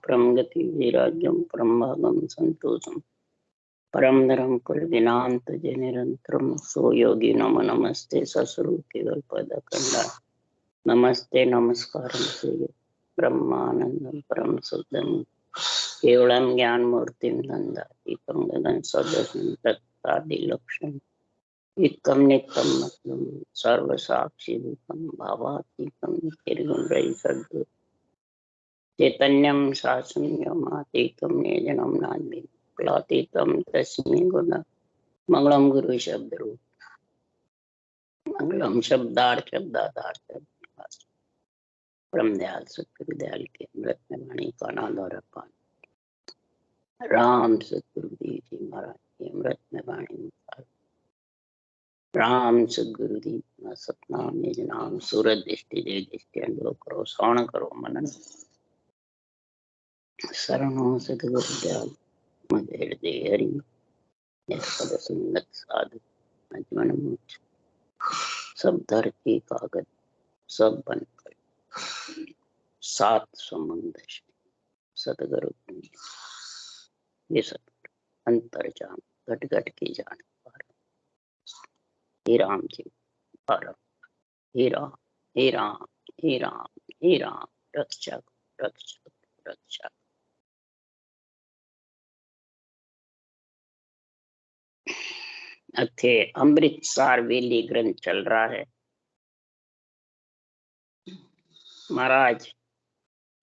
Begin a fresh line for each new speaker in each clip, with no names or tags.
परम गति विराज्यम परम भागम संतोषम परम धर्म कुल दिनांत जय निरंतरम सो योगी नमो नमस्ते ससुरु केवल पद कंडा नमस्ते नमस्कारम से ब्रह्मानंदम परम शुद्धम केवलम ज्ञान मूर्ति नंदातीतम गगन सदस्यम तत्तादि लक्षण एकम नित्यम मतलम सर्व साक्षी रूपम भावातीतम निर्गुण रही सद्गुरु चैतन्यम शासनमातीतम निजनम नान्मी प्लातीतम तस्मै गुण मंगलम गुरु शब्द रूप मंगलम शब्दार्थ शब्दार्थ परम दयाल सतगुरु दयाल के अमृत में वाणी का नाद और पान राम सतगुरु देव जी महाराज की अमृत में वाणी राम सतगुरु दी सतनाम निज नाम सूरज दृष्टि जय दृष्टि अनुभव करो श्रवण करो मनन शरणों सतगुरु दयाल मधे हृदय हरि पद संगत साधु अजमन मोक्ष सब धरती कागज सब बन कर सात समुद्र सतगुरु ये सतगुरु अंतर जान घट घट की जान हे राम जी पार हे राम हे राम हे राम हे राम रक्षक रक्षक रक्षक। अथे अमृतसर वेली ग्रंथ चल रहा है। महाराज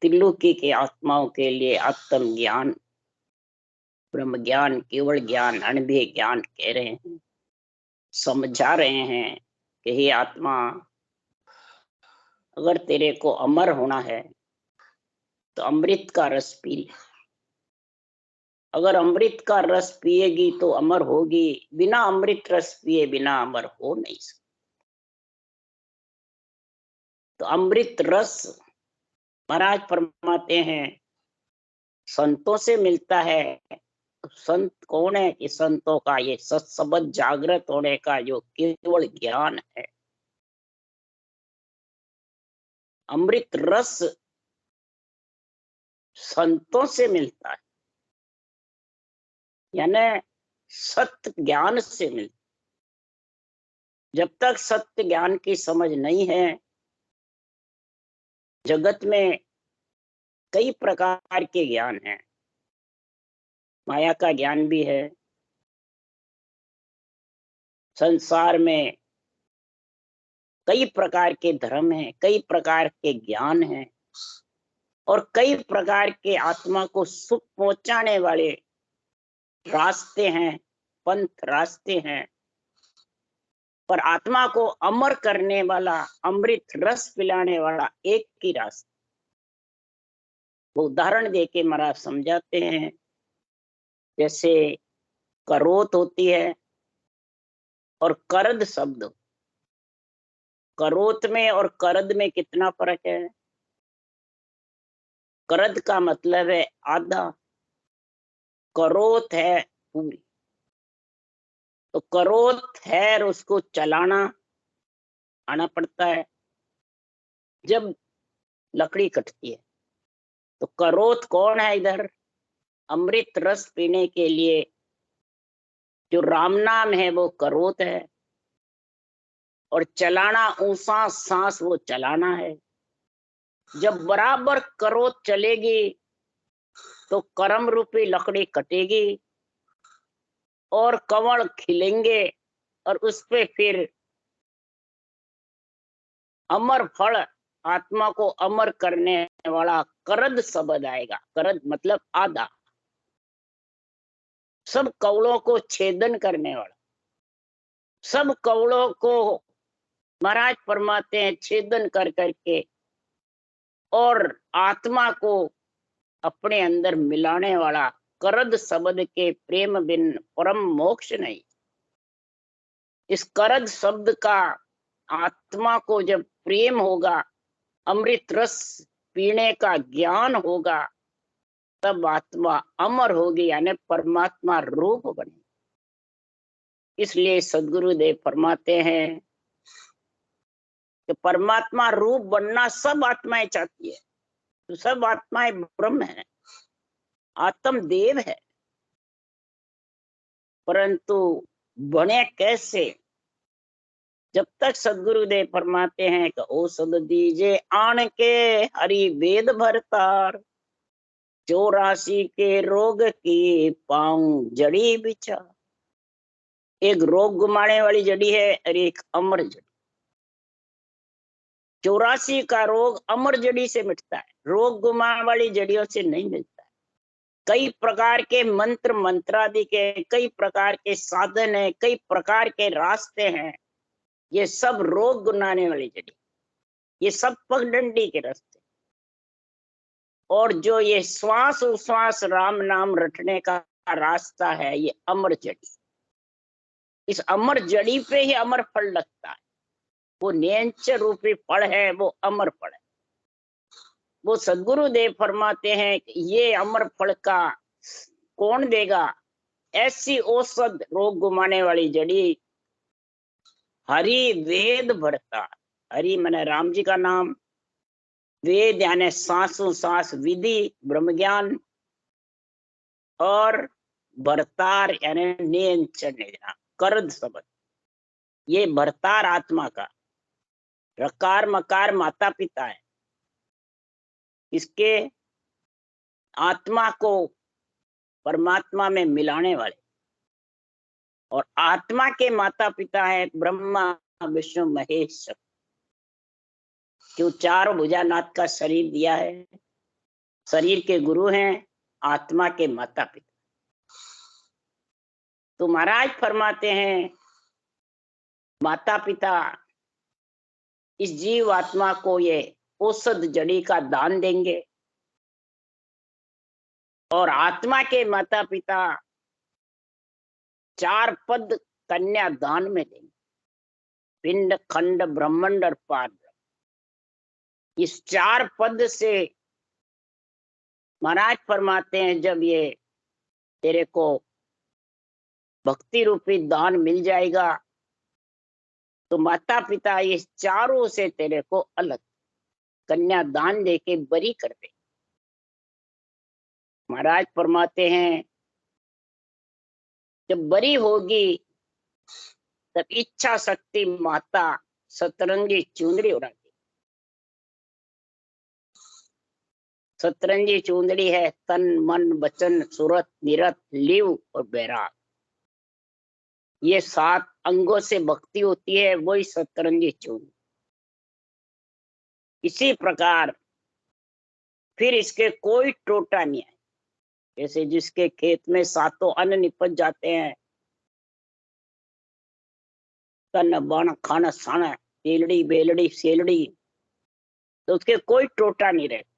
त्रिलोकी के आत्माओं के लिए आत्म ज्ञान ब्रह्म ज्ञान केवल ज्ञान अनुभव ज्ञान कह रहे हैं, समझा रहे हैं कि हे आत्मा अगर तेरे को अमर होना है तो अमृत का रस पी ले। अगर अमृत का रस पिएगी तो अमर होगी, बिना अमृत रस पिए बिना अमर हो नहीं सकती। तो अमृत रस महाराज फरमाते हैं संतों से मिलता है। संत कौन है कि संतों का ये सत्सबद जागृत होने का जो केवल ज्ञान है। अमृत रस संतों से मिलता है, यानी सत्य ज्ञान से मिलता। जब तक सत्य ज्ञान की समझ नहीं है, जगत में कई प्रकार के ज्ञान हैं। माया का ज्ञान भी है, संसार में कई प्रकार के धर्म हैं, कई प्रकार के ज्ञान हैं और कई प्रकार के आत्मा को सुख पहुंचाने वाले रास्ते हैं, पंथ रास्ते हैं। पर आत्मा को अमर करने वाला, अमृत रस पिलाने वाला एक ही रास्ता। वो उदाहरण देके महाराज समझाते हैं। जैसे करोत होती है और करद शब्द। करोत में और करद में कितना फर्क है? करद का मतलब है आधा, करोत है पूरी। तो करोत है और उसको चलाना आना पड़ता है जब लकड़ी कटती है। तो करोत कौन है? इधर अमृत रस पीने के लिए जो राम नाम है वो करोत है, और चलाना ऊंसा सांस वो चलाना है। जब बराबर करोत चलेगी तो कर्म रूपी लकड़ी कटेगी और कवल खिलेंगे और उस पे फिर अमर फल, आत्मा को अमर करने वाला करद शब्द आएगा। करद मतलब आधा, सब कवलों को छेदन करने वाला। सब कवलों को महाराज फरमाते हैं छेदन कर करके और आत्मा को अपने अंदर मिलाने वाला। करद शब्द के प्रेम बिन परम मोक्ष नहीं। इस करद शब्द का आत्मा को जब प्रेम होगा, अमृत रस पीने का ज्ञान होगा, तब आत्मा अमर होगी, यानी परमात्मा रूप बने। इसलिए सद्गुरुदेव फरमाते हैं कि परमात्मा रूप बनना सब आत्माएं चाहती है। तो सब आत्माएं ब्रह्म है, आत्मदेव है, परंतु बने कैसे? जब तक सदगुरुदेव फरमाते हैं कि औषध दीजे आन के हरि वेद भरतार, 84 के रोग की पाऊं जड़ी बिचा। एक रोग गुमाने वाली जड़ी है और एक अमर जड़ी। 84 का रोग अमर जड़ी से मिटता है, रोग गुमाने वाली जड़ियों से नहीं मिलता है। कई प्रकार के मंत्र मंत्रादि के कई प्रकार के साधन है, कई प्रकार के रास्ते हैं, ये सब रोग गुनाने वाली जड़ी, ये सब पगडंडी के रास्ते। और जो ये श्वास उश्वास राम नाम रटने का रास्ता है, ये अमर जड़ी। इस अमर जड़ी पे ही अमर फल लगता है। वो न्यंच रूपी फल है, वो अमर फल है। वो सदगुरुदेव फरमाते हैं कि ये अमर फल का कौन देगा? ऐसी औषध रोग गुमाने वाली जड़ी, हरि वेद भरता। हरि माने राम जी का नाम, वेद यानी सांसों सांस विधि ब्रह्म ज्ञान, और भरतार यानी नियंत्रण कर्द शब्द। ये भरतार आत्मा का, रकार मकार माता पिता है, इसके आत्मा को परमात्मा में मिलाने वाले। और आत्मा के माता पिता है ब्रह्मा विष्णु महेश, क्यों? चार भुजानाथ का शरीर दिया है, शरीर के गुरु हैं आत्मा के माता पिता। तो महाराज फरमाते हैं माता पिता इस जीव आत्मा को ये औषध जड़ी का दान देंगे, और आत्मा के माता पिता 4 पद कन्या दान में देंगे, पिंड खंड ब्रह्मांड और पार। इस 4 पद से महाराज फरमाते हैं जब ये तेरे को भक्ति रूपी दान मिल जाएगा, तो माता पिता इस चारों से तेरे को अलग कन्या दान देके बरी कर दे। महाराज फरमाते हैं जब बरी होगी तब इच्छा शक्ति माता सतरंगी चुंदड़ी उड़ाती। सतरंगी चुंदड़ी है तन मन वचन सुरत निरत लिव और बैराग, ये 7 अंगों से भक्ति होती है, वही सतरंगी चुंदड़ी। इसी प्रकार फिर इसके कोई टोटा नहीं है। जैसे जिसके खेत में 7 अन्न निपट जाते हैं, तन बन खाना साना तेलड़ी बेलड़ी सेलड़ी, तो उसके कोई टोटा नहीं रहता।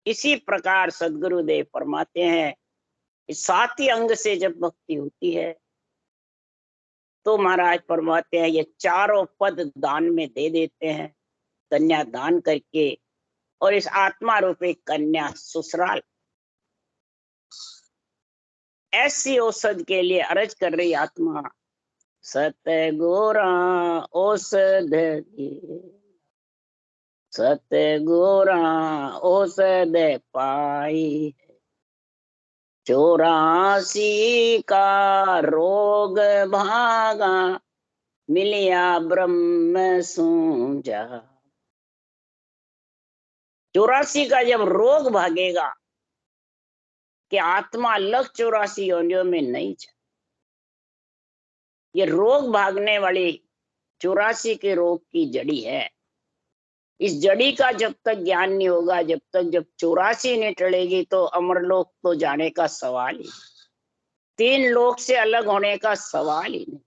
इसी प्रकार सदगुरुदेव फरमाते हैं इस 7 ही अंग से जब भक्ति होती है तो महाराज फरमाते हैं ये चारों पद दान में दे देते हैं कन्या दान करके, और इस आत्मा रूपी कन्या ससुराल। ऐसी औषध के लिए अर्ज कर रही आत्मा, सतगुरा औषध सतगुरा औषध पाई, 84 का रोग भागा, मिलिया ब्रह्म सूझा। 84 का जब रोग भागेगा कि आत्मा अलग 84 योनियों में नहीं जा, ये रोग भागने वाली 84 के रोग की जड़ी है। इस जड़ी का जब तक ज्ञान नहीं होगा, जब 84 नहीं टलेगी, तो अमरलोक तो जाने का सवाल ही, 3 लोक से अलग होने का सवाल ही नहीं।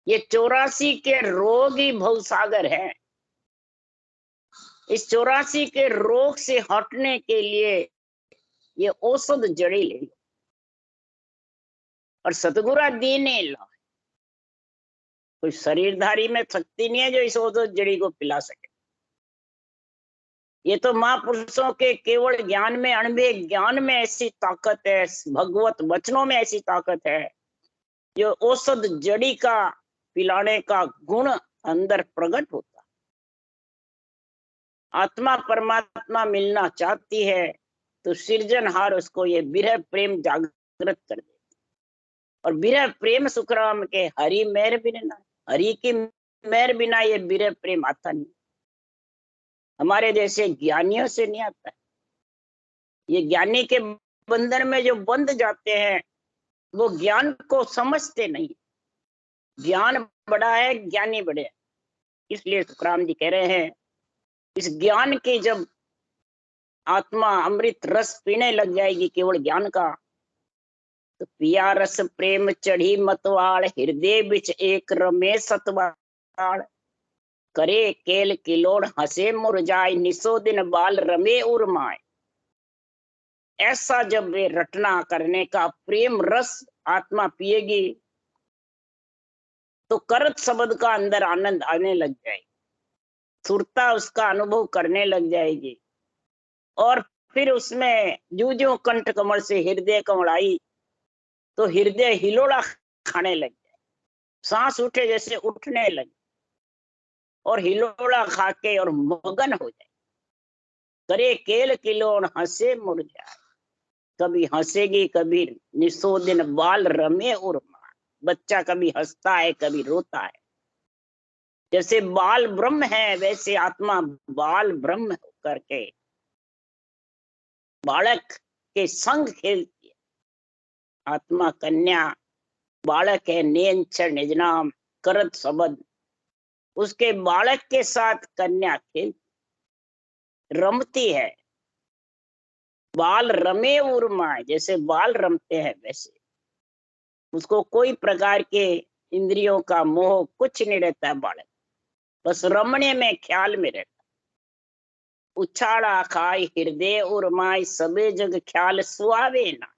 ये 84 के रोग ही भवसागर है। इस 84 के रोग से हटने के लिए ये औषध जड़ी ले लो, और सतगुरु दीने ला। कोई शरीरधारी में शक्ति नहीं है जो इस औषध जड़ी को पिला सके। ये तो महापुरुषों के केवल ज्ञान में, अणुभे ज्ञान में ऐसी ताकत है, भगवत वचनों में ऐसी ताकत है, जो औषध जड़ी का पिलाने का गुण अंदर प्रकट होता है। आत्मा परमात्मा मिलना चाहती है तो सृजनहार उसको ये विरह प्रेम जागृत कर देते। और विरह प्रेम सुखराम के हरि मेहर बिना, हरि की मेहर बिना ये विरह प्रेम आता नहीं। हमारे जैसे ज्ञानियों से नहीं आता है। ये ज्ञानी के बंधन में जो बंध जाते हैं वो ज्ञान को समझते नहीं। ज्ञान बड़ा है, ज्ञानी बड़े हैं। इसलिए सुखराम जी कह रहे हैं, इस ज्ञान की जब आत्मा अमृत रस पीने लग जाएगी केवल ज्ञान का, तो पिया रस प्रेम चढ़ी मतवाड़, हृदय बिच एक रमे सतवाड़, करे केल किलोड़ हंसे मुरझाए, निसो दिन बाल रमे उर्माए। ऐसा जब वे रटना करने का प्रेम रस आत्मा पिएगी तो करत शब्द का अंदर आनंद आने लग जाएगी, सुरता उसका अनुभव करने लग जाएगी। और फिर उसमें जूझो कंठ कमल से हृदय कमड़ाई, तो हृदय हिलोड़ा खाने लग जाए, सांस उठे जैसे उठने लगे और हिलोड़ा खा के और मगन हो जाए। करे केल किलोड़ हंसे मुरझाए, कभी हंसेगी कभी निसो दिन बाल रमे उर्मा। बच्चा कभी हंसता है कभी रोता है। जैसे बाल ब्रह्म है वैसे आत्मा बाल ब्रह्म करके बालक के संग खेलती है। आत्मा कन्या बालक है, नेंचर निज नाम करत शब्द, उसके बालक के साथ कन्या खेलती रमती है। बाल रमे उर्मा, जैसे बाल रमते हैं वैसे उसको कोई प्रकार के इंद्रियों का मोह कुछ नहीं रहता है। बालक बस रमणे में ख्याल में रहता। उछाड़ा खाई हृदय उर्माई, सबे जग ख्याल सुआवे ना।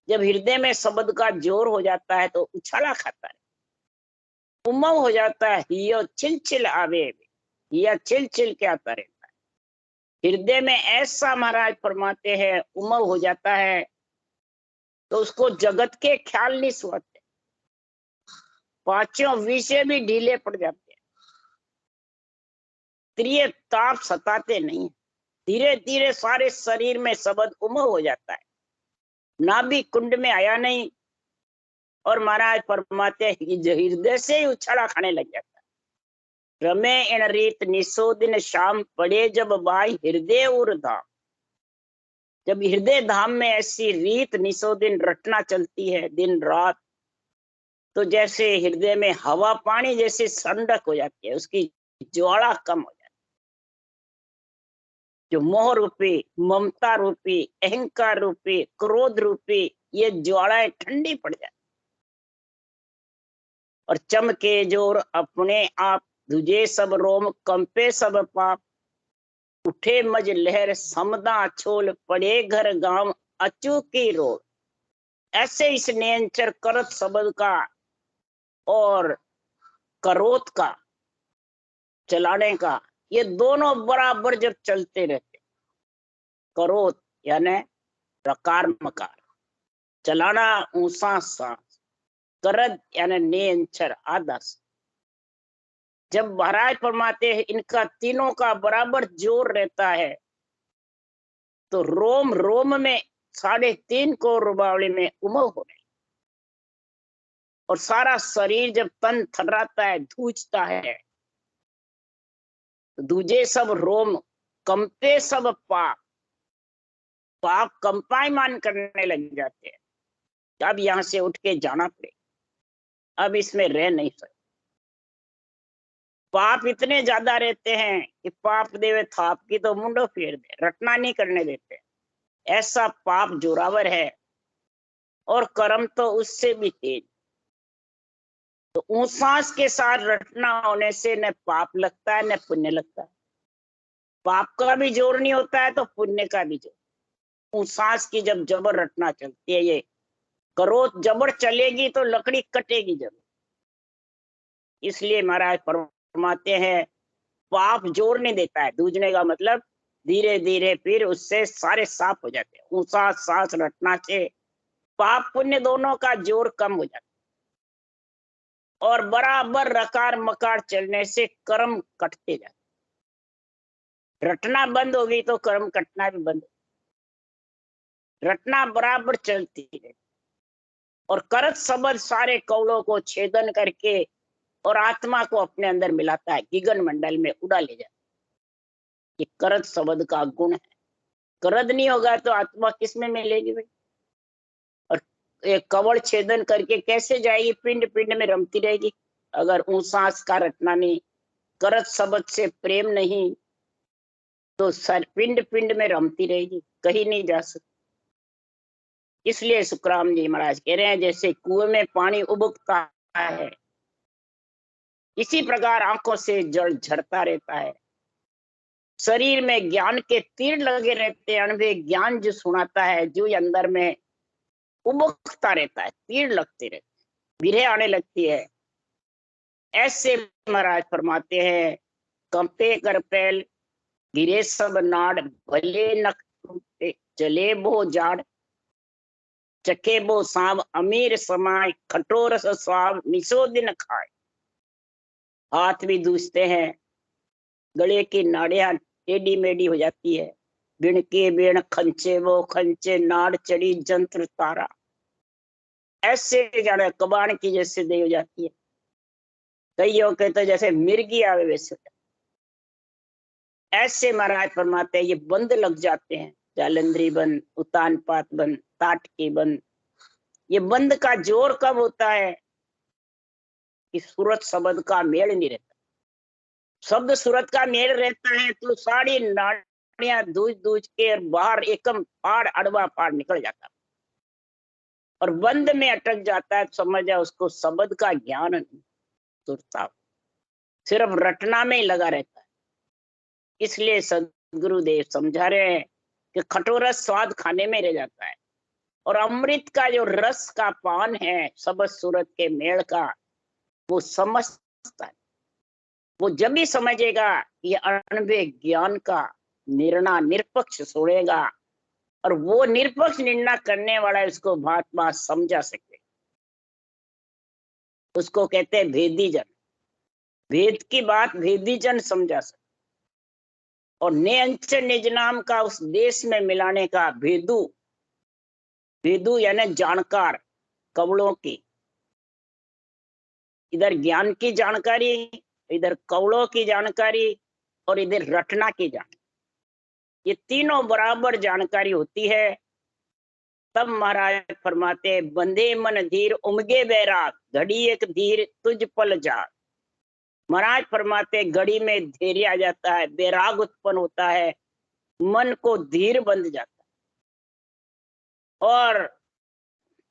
जब हृदय में शब्द का जोर हो जाता है तो उछाड़ा खाता है, उमव हो जाता है, हियो चिलचिल आवे, हिया चिलचिल के आता रहता है। हृदय में ऐसा महाराज फरमाते हैं उमव हो जाता है तो उसको जगत के ख्याल नहीं सुहाते, पांचों विषय भी ढीले पड़ जाते हैं, त्रिय ताप सताते नहीं। धीरे धीरे सारे शरीर में शब्द उमव हो जाता है, नाभि कुंड में आया नहीं और महाराज फरमाते हृदय से ही उछाड़ा खाने लग जाता है। रमे इन रीत निसो दिन शाम, पड़े जब बाई हृदय उर धाम। जब हृदय धाम में ऐसी रीत निसो दिन रटना चलती है दिन रात, तो जैसे हृदय में हवा पानी जैसे ठंडक हो जाती है, उसकी ज्वाला कम हो जाती है। जो मोह रूपी, ममता रूपी, अहंकार रूपी, क्रोध रूपी ये ज्वालाएं ठंडी पड़ जाती और चमके जोर अपने आप, तुझे सब रोम कंपे सब पाप, उठे मज लहर समदा छोल, पड़े घर गांव अचूकी रोड। ऐसे इस नेंचर करत शब्द का और करोत का चलाने का, ये दोनों बराबर जब चलते रहते, करोत यानी रकार मकार, चलाना ऊंसा सांस, करद यानी नेंचर आदस। जब महाराज फरमाते हैं इनका तीनों का बराबर जोर रहता है तो रोम रोम में 3.5 करोड़ रुबावली में उमव होने और सारा शरीर जब तन थर्राता है, धूजता है, दूजे सब रोम कंपे सब पाप, पाप कंपायमान करने लग जाते हैं। अब यहां से उठ के जाना पड़े, अब इसमें रह नहीं सकते। पाप इतने ज्यादा रहते हैं कि पाप देवे थाप की तो मुंडो फेर दे, रटना नहीं करने देते। ऐसा पाप जोरावर है और कर्म तो उससे भी तेज। तो ऊंसास के साथ रटना होने से न पाप लगता है न पुण्य लगता है। पाप का भी जोर नहीं होता है तो पुण्य का भी जोर। ऊंसास की जब जबर रटना चलती है, ये करोत जबर चलेगी तो लकड़ी कटेगी जरूर। इसलिए महाराज फरमाते हैं पाप जोर नहीं देता है, दूजने का मतलब धीरे धीरे फिर उससे सारे साफ हो जाते हैं। ऊंसा सांस रटना से पाप पुण्य दोनों का जोर कम हो जाता है और बराबर रकार मकार चलने से कर्म कटते जाते। रटना बंद होगी तो कर्म कटना भी बंद। रटना बराबर चलती है और करत शब्द सारे कौलों को छेदन करके और आत्मा को अपने अंदर मिलाता है, गगन मंडल में उड़ा ले जाता है। ये करत शब्द का गुण है। करद नहीं होगा तो आत्मा किस में मिलेगी भाई? और एक कवड़ छेदन करके कैसे जाएगी? पिंड पिंड में रमती रहेगी। अगर ऊंसास का रटना नहीं, करत शब्द से प्रेम नहीं, तो सर पिंड पिंड में रमती रहेगी, कहीं नहीं जा सकती। इसलिए सुखराम जी महाराज कह रहे हैं, जैसे कुएं में पानी उबकता है, इसी प्रकार आंखों से जल झरता रहता है। शरीर में ज्ञान के तीर लगे रहते हैं, अनुभव ज्ञान जो सुनाता है, जो अंदर में उबकता रहता है, तीर लगते रहते, बिरहे आने लगती है। ऐसे महाराज फरमाते हैं, कंपे कर पैल गिरे सब नाड़, भले नख टूटे जले बो जाड़, चखे बो सांव अमीर समाय, खटोर स्वाव निसो दिन खाए। हाथ भी दूसते हैं, गले की नाड़ियां टेढ़ी मेढ़ी हो जाती है, बिन के बिन खंचे वो खंचे, नाड़ चढ़ी जंत्र तारा, ऐसे जाने कबाड़ की जैसे दे हो जाती है। कईयों कहते जैसे मिर्गी आवे वैसे। ऐसे महाराज फरमाते हैं, ये बंद लग जाते हैं, जालंधरी बंद, उतान पात बंद, ताटकी बंद। ये बंद का जोर कब होता है? कि सूरत शब्द का मेल नहीं रहता। शब्द सूरत का मेल रहता है तो सारी नाड़ियां दूज दूज के बाहर एकम फाड़ अड़वा फाड़ निकल जाता है। और बंद में अटक जाता है, समझ जाए उसको शब्द का ज्ञान नहीं, सुरता सिर्फ रटना में ही लगा रहता है। इसलिए सदगुरुदेव समझा रहे हैं कि कटोरा स्वाद खाने में रह जाता है, और अमृत का जो रस का पान है शब्द सूरत के मेल का, वो समझता है। वो जब भी समझेगा ये अनुभव ज्ञान का निर्णय निरपक्ष छोड़ेगा, और वो निरपक्ष निर्णय करने वाला इसको बात बात समझा सके, उसको कहते हैं भेदी जन। भेद की बात भेदी जन समझा सके। और नियंच निज नाम का उस देश में मिलाने का भेदू, भेदू यानी जानकार, कवड़ों की, इधर ज्ञान की जानकारी, इधर कवड़ों की जानकारी, और इधर रटना की जानकारी, ये तीनों बराबर जानकारी होती है। तब महाराज फरमाते, बंधे मन धीर उमगे बैराग, घड़ी एक धीर तुझ पल जा। महाराज फरमाते घड़ी में धैर्य आ जाता है, बैराग उत्पन्न होता है, मन को धीर बंध जाता है। और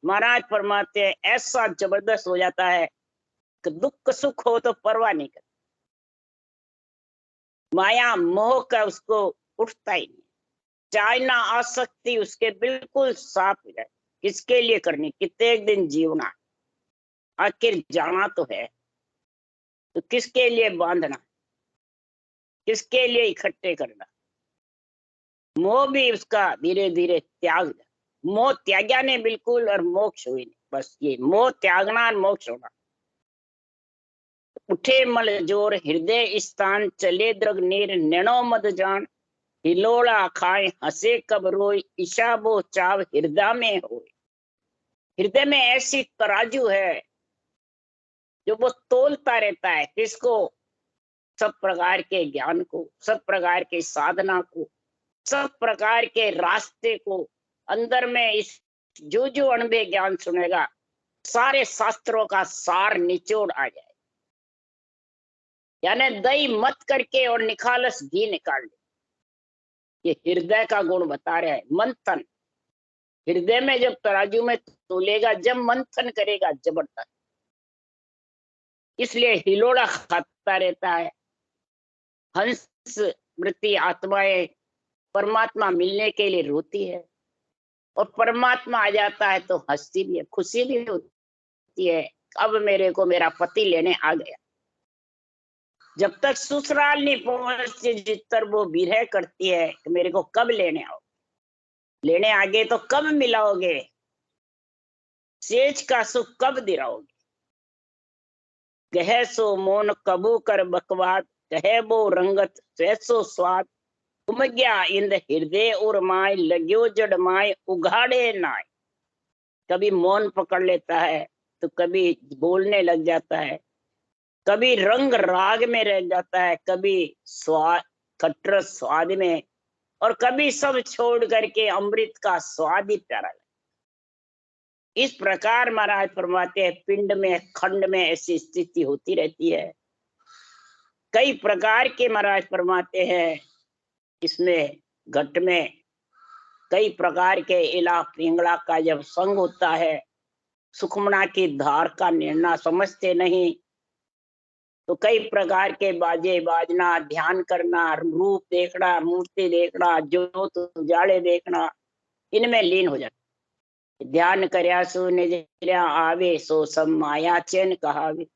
महाराज फरमाते ऐसा जबरदस्त हो जाता है कि दुख सुख हो तो परवाह नहीं करता, माया मोह का उसको उठता ही नहीं, चाहना आसक्ति उसके बिल्कुल साफ हो जाए। किसके लिए करनी, कितने दिन जीवना, आखिर जाना तो है, तो किसके लिए बांधना, किसके लिए इकट्ठे करना। मोह भी उसका धीरे धीरे त्याग, मोह त्यागा ने बिल्कुल, और मोक्ष हुई नहीं। बस ये मोह त्यागना और मोक्ष होना। उठे मल जोर हृदय स्थान, चले द्रग नीर नैनो मद जान, हिलोड़ा खाए हंसे कब रोई, इशाबो चाव हृदय में हो। हृदय में ऐसी तराजू है जो वो तोलता रहता है, किसको? सब प्रकार के ज्ञान को, सब प्रकार के साधना को, सब प्रकार के रास्ते को। अंदर में इस जो अनुभव ज्ञान सुनेगा, सारे शास्त्रों का सार निचोड़ आ जाए। यानी दही मत करके और निखालस घी निकाल ले। ये हृदय का गुण बता रहे हैं। मंथन, हृदय में जब तराजू में तोलेगा, जब मंथन करेगा, जबरदस्त। इसलिए हिलोड़ा खाता रहता है। हंस मृत्यु आत्माएं परमात्मा मिलने के लिए रोती है, और परमात्मा आ जाता है तो हंसती भी है, खुशी भी होती है। अब मेरे को मेरा पति लेने आ गया। जब तक ससुराल नहीं पहुंचती, जितर वो विरह करती है कि मेरे को कब लेने आओ, लेने आगे तो कब मिलाओगे, सेज का सुख कब दिलाओगे। कहे सो मोन कबू कर बकवाद, कहे वो रंगत सैसो स्वाद, उमग्या इंद हृदय और माय लग्यो जड़ माय उघाड़े नाय। कभी मौन पकड़ लेता है तो कभी बोलने लग जाता है, कभी रंग राग में रह जाता है, कभी स्वाद खट्टर स्वाद में, और कभी सब छोड़ करके अमृत का स्वाद ही प्यारा लगे। इस प्रकार महाराज फरमाते हैं पिंड में खंड में ऐसी स्थिति होती रहती है। कई प्रकार के महाराज फरमाते हैं इसमें घट में कई प्रकार के इला पिंगला का जब संग होता है, सुखमना की धार का निर्णय समझते नहीं तो कई प्रकार के बाजे बाजना, ध्यान करना, रूप देखना, मूर्ति देखना, ज्योत उजाले देखना, इनमें लीन हो जाते। ध्यान करया सो निजरा आवे सो सब माया चैन कहावे।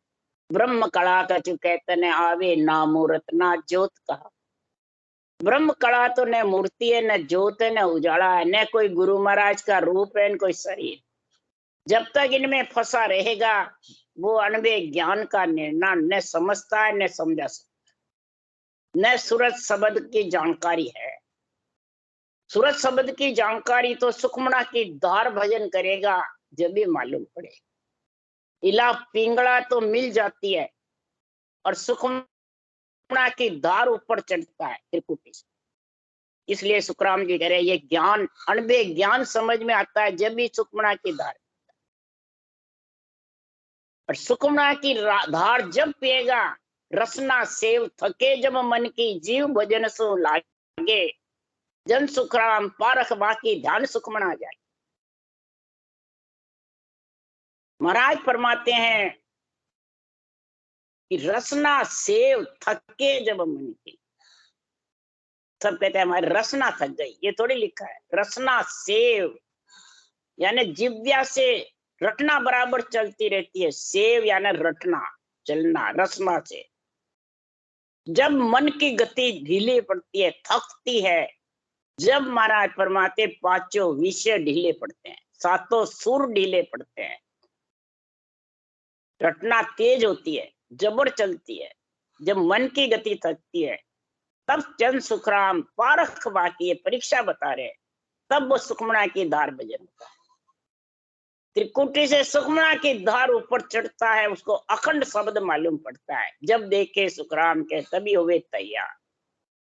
ब्रह्म कला कछु कहतने आवे ना मूर्त ना ज्योत कहा। ब्रह्म कला तो न मूर्ति है, न ज्योत है, न उजाला है, न कोई गुरु महाराज का रूप है, न कोई शरीर। जब तक इनमें फंसा रहेगा वो अनबे ज्ञान का निर्णय न समझता है, न समझा सकता, न सूरत शब्द की जानकारी है। सूरत शब्द की जानकारी तो सुखमना की धार भजन करेगा जब भी मालूम पड़े। इला पिंगला तो मिल जाती है और सुखमना की धार ऊपर चढ़ता है त्रिकुटी से। इसलिए सुखराम जी कह रहे ये ज्ञान अनबे ज्ञान समझ में आता है जब भी सुखमना की धार। और सुखमना की धार जब पिएगा रसना सेव थके जब मन की जीव भजन सो लागे। जन सुखराम पारख बाकी ध्यान सुखमना जाए। महाराज फरमाते हैं कि रसना सेव थके जब मन की। सब कहते हैं हमारी रसना थक गई, ये थोड़ी लिखा है। रसना सेव यानी जिव्या से रटना बराबर चलती रहती है, सेव यानी रटना चलना रसना से। जब मन की गति ढीली पड़ती है, थकती है, जब महाराज फरमाते पांचों विषय ढीले पड़ते हैं, सातों सुर ढीले पड़ते हैं, रटना तेज होती है, जबर चलती है, जब मन की गति थकती है, तब चंद सुखराम पारख बाकी है, परीक्षा बता रहे, तब वो सुखमना की धार भजन होता है। त्रिकुटी से सुखमना की धार ऊपर चढ़ता है, उसको अखंड शब्द मालूम पड़ता है। जब देखे सुखराम के तभी हुए तैयार,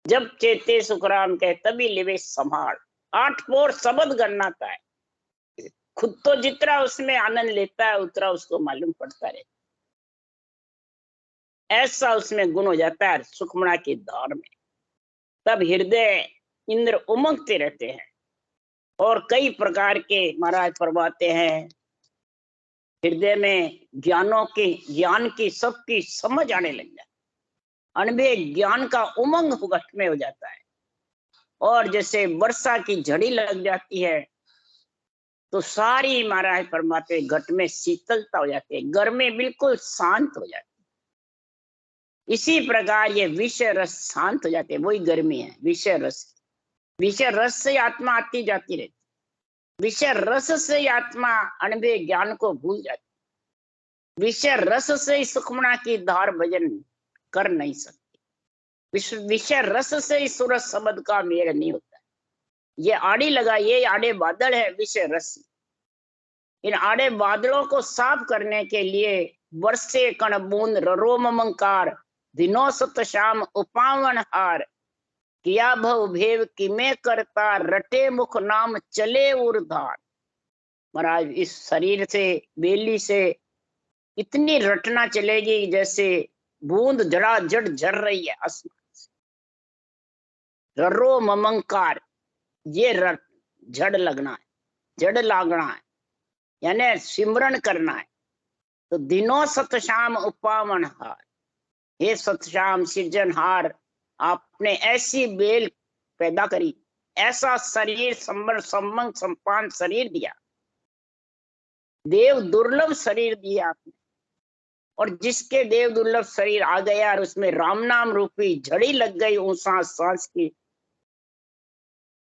जब चेते सुखराम के तभी लेवे संभाल। 8 पोर शब्द गन्नाता है, खुद तो जितना उसमें आनंद लेता है उतना उसको मालूम पड़ता है। ऐसा उसमें गुण हो जाता है सुखमना की धार में। तब हृदय इंद्र उमंगते रहते हैं और कई प्रकार के महाराज फरमाते हैं हृदय में ज्ञान की सबकी समझ आने लग जाती, अनबे ज्ञान का उमंग घट में हो जाता है। और जैसे वर्षा की झड़ी लग जाती है तो सारी महाराज फरमाते घट में शीतलता हो जाती है, गर्मी बिल्कुल शांत हो जाती है। इसी प्रकार ये विषय रस शांत हो जाते हैं, वही गर्मी है विषय रस। विषय रस से आत्मा आती जाती रहती, विषय रस से आत्मा अनबे ज्ञान को भूल जाती, विषय रस से सुखमना की धार भजन कर नहीं सकती, विषय रस से सूरज शब्द का मेल नहीं होता। ये आड़ी लगा, ये आड़े बादल है विषय रस। इन आड़े बादलों को साफ करने के लिए वर्षे कण बूंद ररो ममंकार, दिनों सत शाम उपावन हार, किया भव भेव कि मैं करता, रटे मुख नाम चले उर्धार। महाराज इस शरीर से बेली से इतनी रटना चलेगी जैसे बूंद जड़ा जड़ झर रही है आसमान से। ररो ममंकार, ये जड़ लगना है, जड़ लागना है, यानी सिमरन करना है। तो दिनों सतशाम उपावन हार, हे सतशाम सृजनहार, आपने ऐसी बेल पैदा करी, ऐसा शरीर संबंध संपान शरीर दिया, देव दुर्लभ शरीर दिया आपने। और जिसके देव दुर्लभ शरीर आ गया और उसमें राम नाम रूपी झड़ी लग गई ऊंसा सांस की,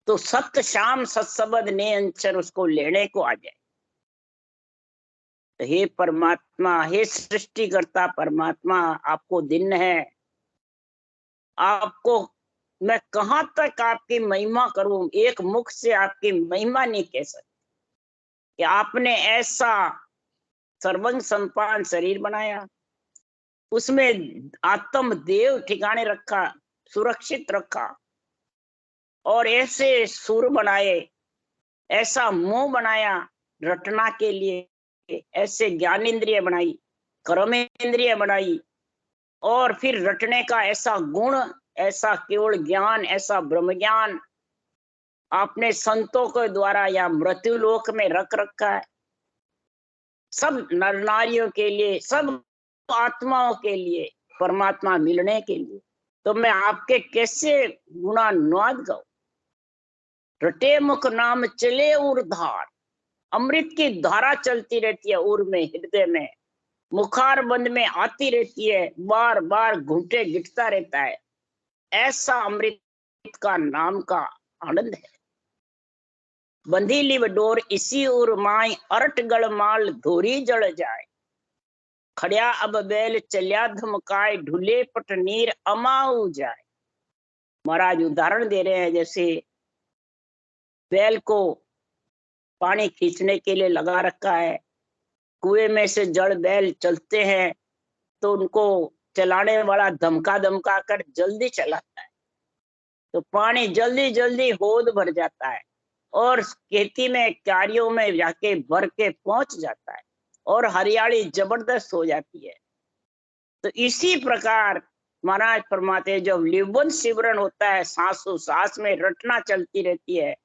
तो सत्य शाम सत्सबद ने अंचर उसको लेने को आ जाए। तो हे परमात्मा, हे सृष्टिकर्ता परमात्मा, आपको दिन है, आपको मैं कहाँ तक आपकी महिमा करूं, एक मुख से आपकी महिमा नहीं कह सकती कि आपने ऐसा सर्वंग संपान शरीर बनाया, उसमें आत्म देव ठिकाने रखा, सुरक्षित रखा, और ऐसे सुर बनाए, ऐसा मुंह बनाया रटना के लिए, ऐसे ज्ञान इंद्रिय बनाई, कर्म इंद्रिय बनाई, और फिर रटने का ऐसा गुण, ऐसा केवल ज्ञान, ऐसा ब्रह्म ज्ञान आपने संतों के द्वारा या मृत्यु लोक में रख रखा है, सब नर नारियों के लिए, सब आत्माओं के लिए, परमात्मा मिलने के लिए। तो मैं आपके कैसे गुणानुवाद गाऊं। रटे मुख नाम चले उर धार, अमृत की धारा चलती रहती है उर में, हृदय में, मुखार बंद में आती रहती है, बार बार घूंटे गिटता रहता है। ऐसा अमृत का नाम का आनंद है। बंधी लिव डोर इसी उर माई, अरट गल माल धोरी जड़ जाए, खड़िया अब बैल चलिया धमकाए, ढुले पट नीर अमाऊ जाए। महाराज उदाहरण दे रहे हैं, जैसे बैल को पानी खींचने के लिए लगा रखा है, कुएं में से जड़ बैल चलते हैं तो उनको चलाने वाला धमका धमका कर जल्दी चलाता है, तो पानी जल्दी जल्दी होद भर जाता है और खेती में क्यारियों में जाके भर के पहुंच जाता है और हरियाली जबरदस्त हो जाती है। तो इसी प्रकार महाराज फरमाते, जब लिवन सिमरन होता है, सांसों सांस में रटना चलती रहती है,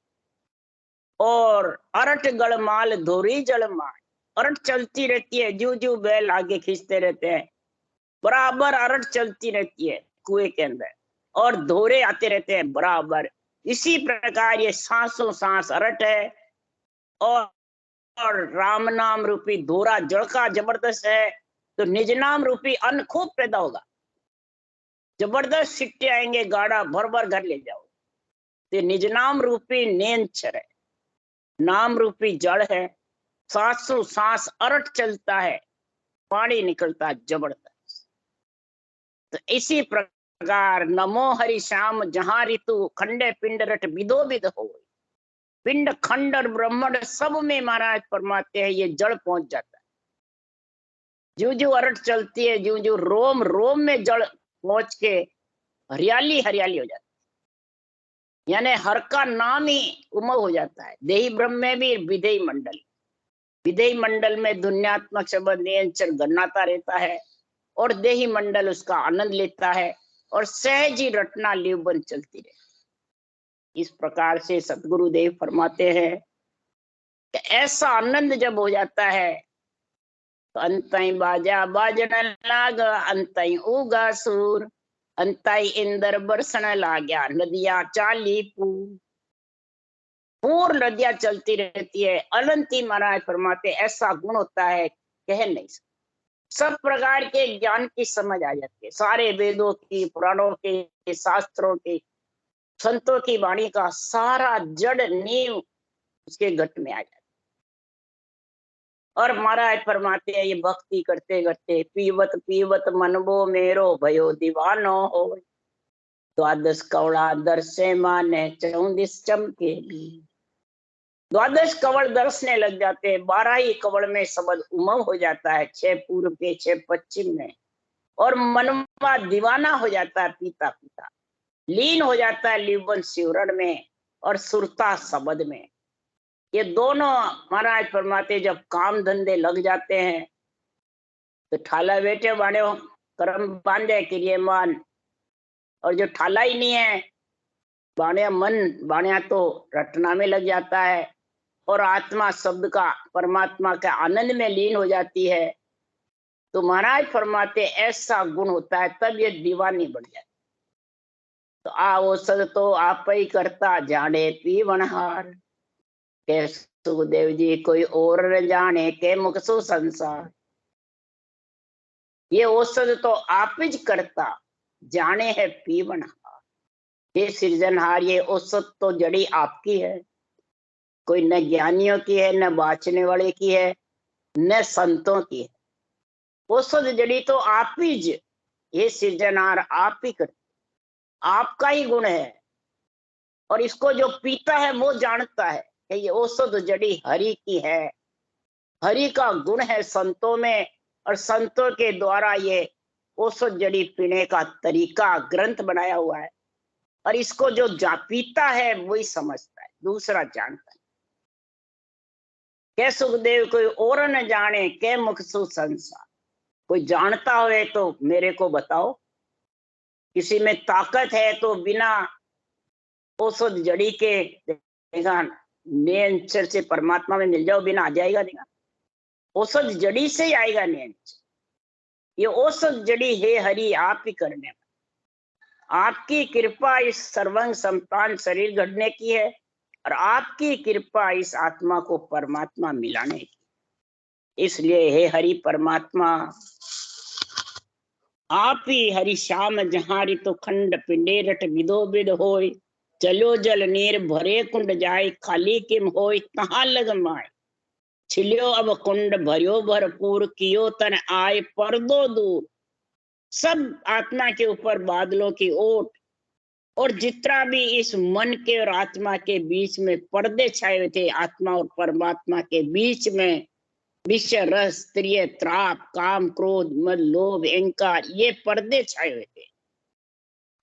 और अरट गड़माल धोरी जलमाल, अरट चलती रहती है, जो जो बैल आगे खींचते रहते हैं, बराबर अरट चलती रहती है कुएं के अंदर, और धोरे आते रहते हैं बराबर। इसी प्रकार ये सांसों सांस अरट है, और राम नाम रूपी धोरा जड़का जबरदस्त है, तो निज नाम रूपी अन्न खूब पैदा होगा, जबरदस्त सिट्टे आएंगे, गाड़ा भर भर घर ले जाओ। तो निज नाम रूपी नेंचर है, नाम रूपी जड़ है, सांसों सांस अरट चलता है, पानी निकलता है जबरदस्त। तो इसी प्रकार नमो हरि श्याम, जहां ऋतु खंडे पिंड रट विदो विद हो, पिंड खंड और ब्रह्मंड सब में महाराज फरमाते हैं ये जड़ पहुंच जाता है। जो जो अरट चलती है, जो जो रोम रोम में जड़ पहुंच के हरियाली हरियाली हो जाती है, यानी हर का नाम ही उमंग हो जाता है। देही ब्रह्म में भी विधेय मंडल, विधेय मंडल में धुन्यात्मक शब्द नियंत्रण गन्नाता रहता है, और देही मंडल उसका आनंद लेता है, और सहज ही रटना लिवबन चलती रहती। इस प्रकार से सतगुरु देव फरमाते हैं कि ऐसा आनंद जब हो जाता है तो अंतई बाजा बाजन लाग, अंतई उगा सूर, अंतई इंदर बरसन लाग्या, नदिया चाली पूर, पूर नदियां चलती रहती है। अनंती महाराज फरमाते ऐसा गुण होता है कह नहीं सकते। सब प्रकार के ज्ञान की समझ आ जाती है, सारे वेदों की, पुराणों के, शास्त्रों की, संतों की वाणी का सारा जड़ नींव उसके घट में आ जाती है। और महाराज फरमाते हैं ये भक्ति करते करते, पीवत पीवत मनबो मेरो भयो दीवानो हो, द्वादश कवड़ा दर्शे माने 34 चमके भी। द्वादश कवड़ दर्शने लग जाते हैं, 12 ही कवड़ में शब्द उमंग हो जाता है, 6 पूर्व के 6 पश्चिम में, और मनवा दीवाना हो जाता है, पीता पीता लीन हो जाता है लिवन सिमरन में और सुरता शब्द में। ये दोनों महाराज फरमाते जब काम धंधे लग जाते हैं तो ठाला बैठे बाणे कर्म बांधे क्रिय मान, और जो ठाला ही नहीं है बाणिया मन, बाणिया तो रटना में लग जाता है और आत्मा शब्द का परमात्मा के आनंद में लीन हो जाती है। तो महाराज फरमाते ऐसा गुण होता है तब ये दीवानी बढ़ जाती। तो आओ सद तो आप ही करता जाने पीवनहार, के सुखदेव जी कोई और न जाने के मुख सु संसार। ये औषध तो आप ही करता जाने है पीवनहार, ये सृजनहार, ये औषध तो जड़ी आपकी है, कोई न ज्ञानियों की है, न बाचने वाले की है, न संतों की है। औषध जड़ी तो आप ही, ये सृजनहार आप ही करते, आपका ही गुण है, और इसको जो पीता है वो जानता है कि ये औषध जड़ी हरि की है, हरि का गुण है संतों में, और संतों के द्वारा ये औषध जड़ी पीने का तरीका ग्रंथ बनाया हुआ है, और इसको जो पीता है वही समझता है, दूसरा जानता है। के सुखदेव कोई और न जाने, के मुख सु संसार। कोई जानता हो तो मेरे को बताओ। किसी में ताकत है तो बिना औषध जड़ी के देखा नियंचर से परमात्मा में मिल जाओ, बिना आ जाएगा देखा। औषध जड़ी से ही आएगा नियंचर। ये औषध जड़ी है हरि आप ही करने में। आपकी कृपा इस सर्वंग संतान शरीर गढ़ने की है, और आपकी कृपा इस आत्मा को परमात्मा मिलाने की। इसलिए हे हरि परमात्मा, आप ही हरि श्याम जहाँ ऋतु खंड पिंडे रट विदो विद होय। चलो जल नीर भरे कुंड जाय, खाली किम होय तहाँ लग माय। छिलियो अब कुंड भरियो भरपूर, कियो तन आय पर्दो दूर। सब आत्मा के ऊपर बादलों की ओट, और जितना भी इस मन के और आत्मा के बीच में पर्दे छाए हुए थे, आत्मा और परमात्मा के बीच में विषय रस स्त्रीय त्राप काम क्रोध मद लोभ अहंकार, ये पर्दे छाए हुए थे।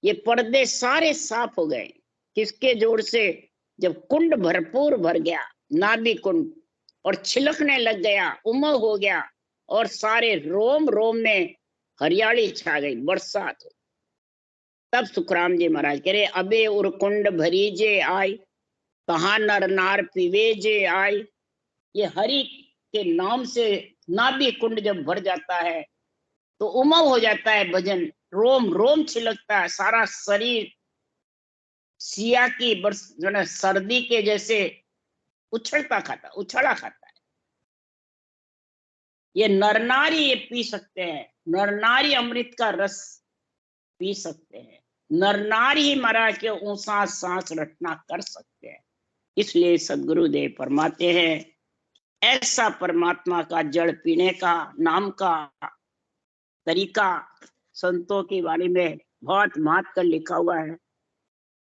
ये पर्दे सारे साफ हो गए। किसके जोड़ से? जब कुंड भरपूर भर गया, नाभि कुंड, और छिलकने लग गया, उमंग हो गया, और सारे रोम रोम में हरियाली छा गई, बरसात हो। तब सुखराम जी महाराज कह रहे, अबे उर कुंड भरी जे आई, कहा नर नार पीवे जे आई। ये हरि के नाम से नाभि कुंड जब भर जाता है तो उमंग हो जाता है भजन, रोम रोम छिलकता है, सारा शरीर सिया की जो है सर्दी के जैसे उछला खाता है। ये नर नारी ये पी सकते हैं, नर नारी अमृत का रस पी सकते हैं, नर नारी ही महाराज के ऊंचा सांस रटना कर सकते हैं। इसलिए सदगुरुदेव फरमाते हैं, ऐसा परमात्मा का जड़ पीने का नाम का तरीका संतों की वाणी में बहुत महत्व कर लिखा हुआ है,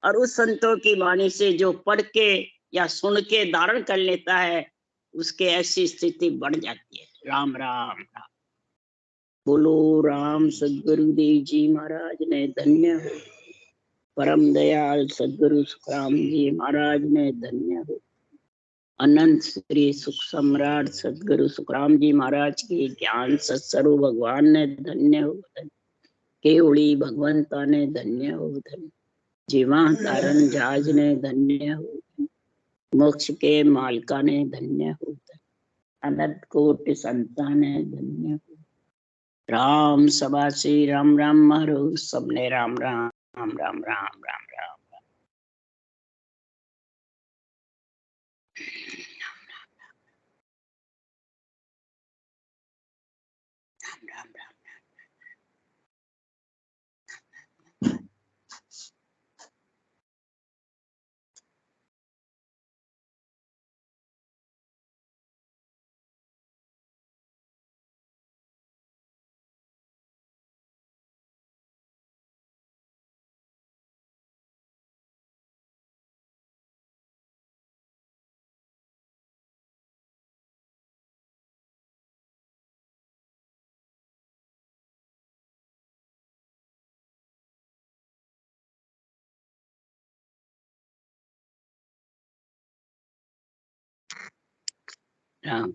और उस संतों की वाणी से जो पढ़ के या सुन के धारण कर लेता है, उसके ऐसी स्थिति बढ़ जाती है। राम राम राम। बोलो राम सदगुरुदेव जी महाराज ने धन्य हो, परम दयाल सदगुरु सुखराम जी महाराज ने धन्य हो, अनंत श्री सुख सम्राट सदगुरु सुखराम जी महाराज के ज्ञान सत्सरु भगवान ने धन्य हो, केवड़ी भगवंता ने धन्य हो, धन्य जीवा तारण जहाज ने धन्य हो, मोक्ष के मालका ने धन्य हो, अनंत कोटि संता ने धन्य हो। राम सभा से राम राम मारो, सबने राम राम राम राम राम राम राम। राम राम। राम